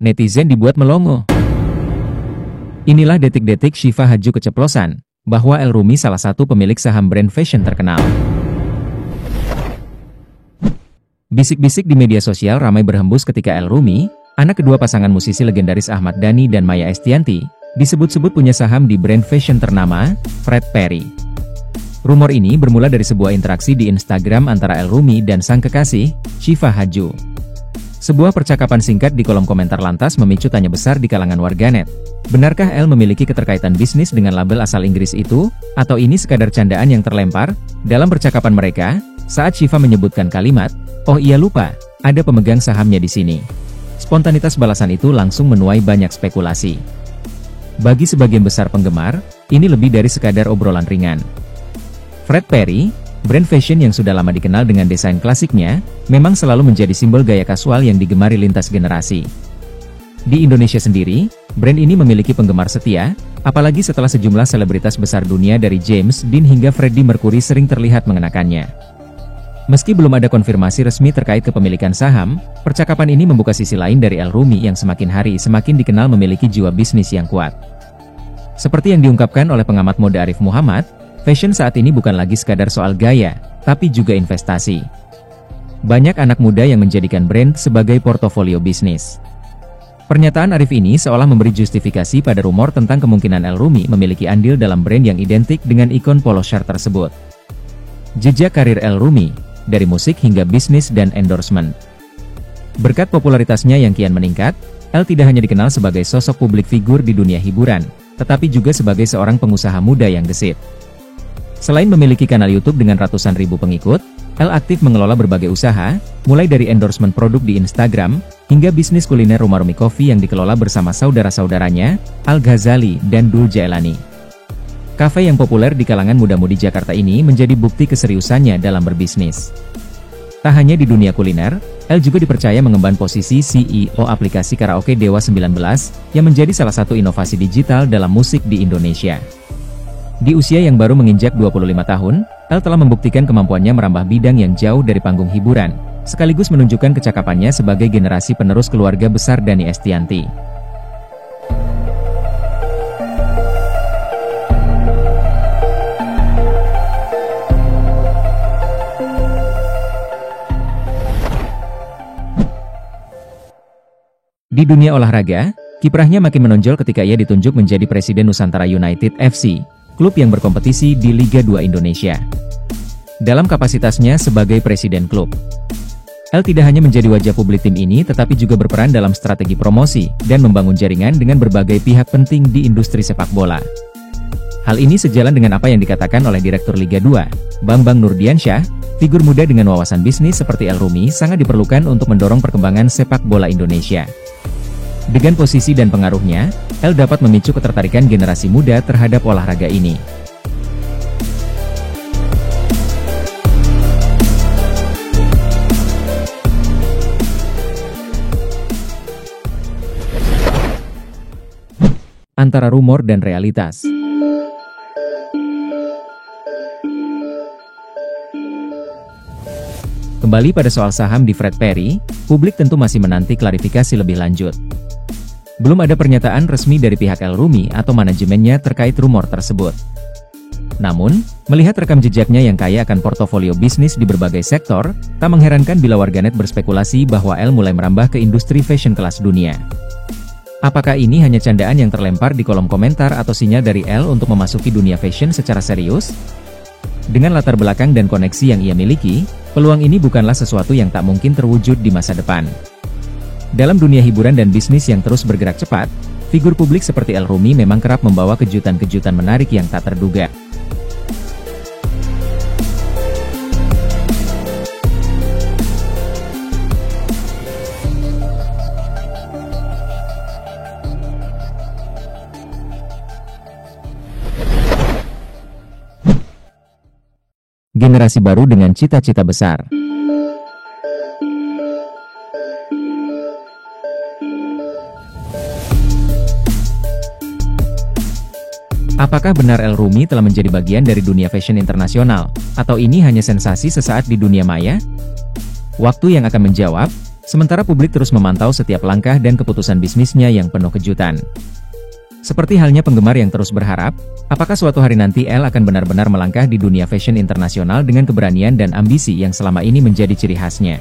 Netizen dibuat melongo. Inilah detik-detik Syifa Hadju keceplosan, bahwa El Rumi salah satu pemilik saham brand fashion terkenal. Bisik-bisik di media sosial ramai berhembus ketika El Rumi, anak kedua pasangan musisi legendaris Ahmad Dhani dan Maya Estianty, disebut-sebut punya saham di brand fashion ternama, Fred Perry. Rumor ini bermula dari sebuah interaksi di Instagram antara El Rumi dan sang kekasih, Syifa Hadju. Sebuah percakapan singkat di kolom komentar lantas memicu tanya besar di kalangan warganet. Benarkah El memiliki keterkaitan bisnis dengan label asal Inggris itu, atau ini sekadar candaan yang terlempar? Dalam percakapan mereka, saat Syifa menyebutkan kalimat, "Oh iya lupa, ada pemegang sahamnya di sini." Spontanitas balasan itu langsung menuai banyak spekulasi. Bagi sebagian besar penggemar, ini lebih dari sekadar obrolan ringan. Fred Perry, brand fashion yang sudah lama dikenal dengan desain klasiknya, memang selalu menjadi simbol gaya kasual yang digemari lintas generasi. Di Indonesia sendiri, brand ini memiliki penggemar setia, apalagi setelah sejumlah selebritas besar dunia dari James Dean hingga Freddie Mercury sering terlihat mengenakannya. Meski belum ada konfirmasi resmi terkait kepemilikan saham, percakapan ini membuka sisi lain dari El Rumi yang semakin hari semakin dikenal memiliki jiwa bisnis yang kuat. Seperti yang diungkapkan oleh pengamat mode Arif Muhammad, fashion saat ini bukan lagi sekadar soal gaya, tapi juga investasi. Banyak anak muda yang menjadikan brand sebagai portofolio bisnis. Pernyataan Arif ini seolah memberi justifikasi pada rumor tentang kemungkinan El Rumi memiliki andil dalam brand yang identik dengan ikon polo shirt tersebut. Jejak karir El Rumi, dari musik hingga bisnis dan endorsement. Berkat popularitasnya yang kian meningkat, El tidak hanya dikenal sebagai sosok publik figur di dunia hiburan, tetapi juga sebagai seorang pengusaha muda yang gesit. Selain memiliki kanal YouTube dengan ratusan ribu pengikut, El aktif mengelola berbagai usaha, mulai dari endorsement produk di Instagram, hingga bisnis kuliner Rumah Rumi Coffee yang dikelola bersama saudara-saudaranya, Al Ghazali dan Dul Jailani. Kafe yang populer di kalangan muda-mudi Jakarta ini menjadi bukti keseriusannya dalam berbisnis. Tak hanya di dunia kuliner, El juga dipercaya mengemban posisi CEO aplikasi karaoke Dewa 19, yang menjadi salah satu inovasi digital dalam musik di Indonesia. Di usia yang baru menginjak 25 tahun, El telah membuktikan kemampuannya merambah bidang yang jauh dari panggung hiburan, sekaligus menunjukkan kecakapannya sebagai generasi penerus keluarga besar Dhani Estianty. Di dunia olahraga, kiprahnya makin menonjol ketika ia ditunjuk menjadi Presiden Nusantara United FC, klub yang berkompetisi di Liga 2 Indonesia. Dalam kapasitasnya sebagai presiden klub, El tidak hanya menjadi wajah publik tim ini tetapi juga berperan dalam strategi promosi dan membangun jaringan dengan berbagai pihak penting di industri sepak bola. Hal ini sejalan dengan apa yang dikatakan oleh Direktur Liga 2, Bambang Nurdiansyah, figur muda dengan wawasan bisnis seperti El Rumi sangat diperlukan untuk mendorong perkembangan sepak bola Indonesia. Dengan posisi dan pengaruhnya, El dapat memicu ketertarikan generasi muda terhadap olahraga ini. Antara rumor dan realitas. Kembali pada soal saham di Fred Perry, publik tentu masih menanti klarifikasi lebih lanjut. Belum ada pernyataan resmi dari pihak El Rumi atau manajemennya terkait rumor tersebut. Namun, melihat rekam jejaknya yang kaya akan portofolio bisnis di berbagai sektor, tak mengherankan bila warganet berspekulasi bahwa El mulai merambah ke industri fashion kelas dunia. Apakah ini hanya candaan yang terlempar di kolom komentar atau sinyal dari El untuk memasuki dunia fashion secara serius? Dengan latar belakang dan koneksi yang ia miliki, peluang ini bukanlah sesuatu yang tak mungkin terwujud di masa depan. Dalam dunia hiburan dan bisnis yang terus bergerak cepat, figur publik seperti El Rumi memang kerap membawa kejutan-kejutan menarik yang tak terduga. Generasi baru dengan cita-cita besar. Apakah benar El Rumi telah menjadi bagian dari dunia fashion internasional, atau ini hanya sensasi sesaat di dunia maya? Waktu yang akan menjawab, Sementara publik terus memantau setiap langkah dan keputusan bisnisnya yang penuh kejutan. Seperti halnya penggemar yang terus berharap, apakah suatu hari nanti Elle akan benar-benar melangkah di dunia fashion internasional dengan keberanian dan ambisi yang selama ini menjadi ciri khasnya.